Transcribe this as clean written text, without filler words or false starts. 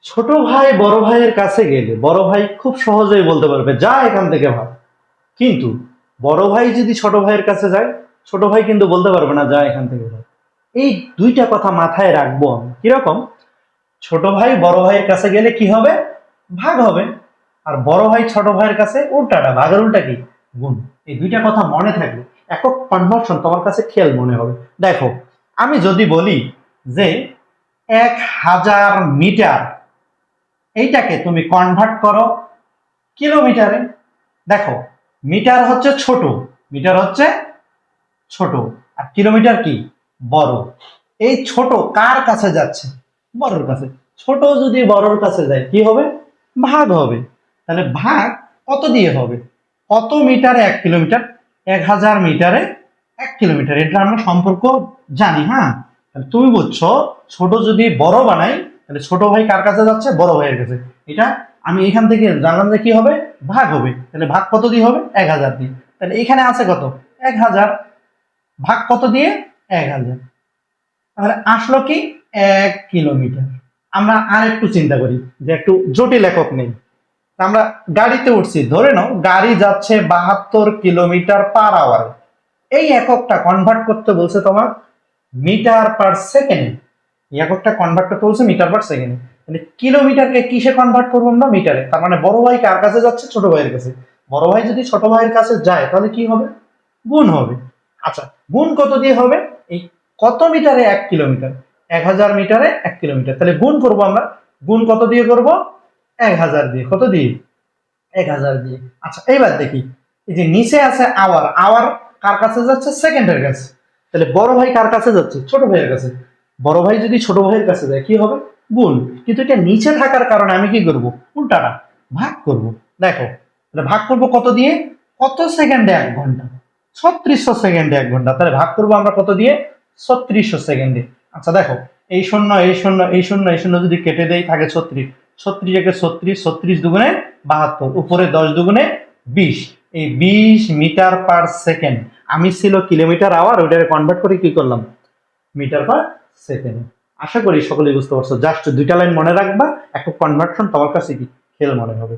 ছোট ভাই বড় ভাইয়ের কাছে গেলে বড় ভাই খুব সহজেই বলতে পারবে যা এখান থেকে ভাগ। কিন্তু বড় ভাই যদি ছোট ভাইয়ের কাছে যায়, ছোট ভাই কিন্তু বলতে পারবে না যা এখান থেকে ভাগ। এই দুইটা কথা মাথায় রাখবো আমি। কিরকম? ছোট ভাই বড় ভাইয়ের কাছে গেলে কি হবে? ভাগ হবে। আর বড় ভাই ছোট ভাইয়ের কাছে উল্টাটা, ভাগের উল্টা কি? গুণ। এই দুইটা কথা মনে থাকবে, একক কনভার্সন তোমার কাছে খেয়াল মনে হবে। দেখো, আমি যদি বলি যে 1000 মিটার, এইটাকে তুমি কনভার্ট করো কিলোমিটারে। দেখো, মিটার হচ্ছে ছোট, মিটার হচ্ছে ছোট, আর কিলোমিটার কি? বড়। এই ছোট কার কাছে যাচ্ছে? বড়র কাছে। ছোট যদি বড়র কাছে যায় কি হবে? ভাগ হবে। তাহলে ভাগ কত দিয়ে হবে? কত মিটারে 1 কিলোমিটার? 1000 মিটারে 1 কিলোমিটার। এটা আমরা সম্পর্ক জানি। হ্যাঁ, তাহলে তুমি বুঝছো, ছোট যদি বড় বানাই তাহলে ছোট ভাই কার কাছে যাচ্ছে? বড় ভাইয়ের কাছে। এটা আমি এখান থেকে জানলাম যে কি হবে? ভাগ হবে। তাহলে ভাগ কত দিয়ে হবে? 1000 দিয়ে। তাহলে এখানে আছে কত? 1000। ভাগ কত দিয়ে? 1000। তাহলে আসলো কি? 1 কিলোমিটার। আমরা আর একটু চিন্তা করি, যে একটু জটিল একক নেই। আমরা গাড়িতে উঠছি, ধরে নাও গাড়ি যাচ্ছে 72 কিলোমিটার/আওয়ার। এই এককটা কনভার্ট করতে বলছে তোমার মিটার/সেকেন্ড। এই এককটা কনভার্ট করতে বলছে মিটার/সেকেন্ড। মানে কিলোমিটারকে কিসে কনভার্ট করবো আমরা? মিটারে। তার মানে বড় ভাই কার কাছে যাচ্ছে? ছোট ভাইয়ের কাছে। বড় ভাই যদি ছোট ভাইয়ের কাছে যায় তাহলে কি হবে? গুণ হবে। আচ্ছা, গুণ কত দিয়ে হবে? এই কত মিটারে 1 কিলোমিটার? 1000 মিটারে 1 কিলোমিটার। তাহলে গুণ করব আমরা। গুণ কত দিয়ে করব? 1000 দিয়ে। কত দিয়ে? 1000 দিয়ে। আচ্ছা, এইবার দেখি, এই যে নিচে আছে আওয়ার, আওয়ার কার কাছে যাচ্ছে? সেকেন্ডের কাছে। তাহলে বড় ভাই কার কাছে যাচ্ছে? ছোট ভাইয়ের কাছে। বড় ভাই যদি ছোট ভাইয়ের কাছে যায় কি হবে? গুণ। কিন্তু এটা নিচে থাকার কারণে আমি কি করব? উল্টাটা, ভাগ করব। দেখো, তাহলে ভাগ করব কত দিয়ে? কত সেকেন্ডে 1 ঘন্টা? 3600 সেকেন্ডে 1 ঘন্টা। তাহলে ভাগ করবো আমরা কত দিয়ে? 3600 সেকেন্ডে। আচ্ছা দেখো, এই শূন্য এই শূন্য এই শূন্য এই শূন্য যদি কেটে দেই থাকে 36। 36 একে 36, 36 দুগুণে 72, উপরে 10 দুগুণে 20। এই 20 মিটার/সেকেন্ড। আমি ছিল কিলোমিটার/আওয়ার, ওইটাকে কনভার্ট করে কি করলাম? মিটার/সেকেন্ড। আশা করি সকলেই বুঝতে পারছো। জাস্ট দুইটা লাইন মনে রাখবা, একক কনভার্সন তোমার কাছে কি খেল মনে হবে।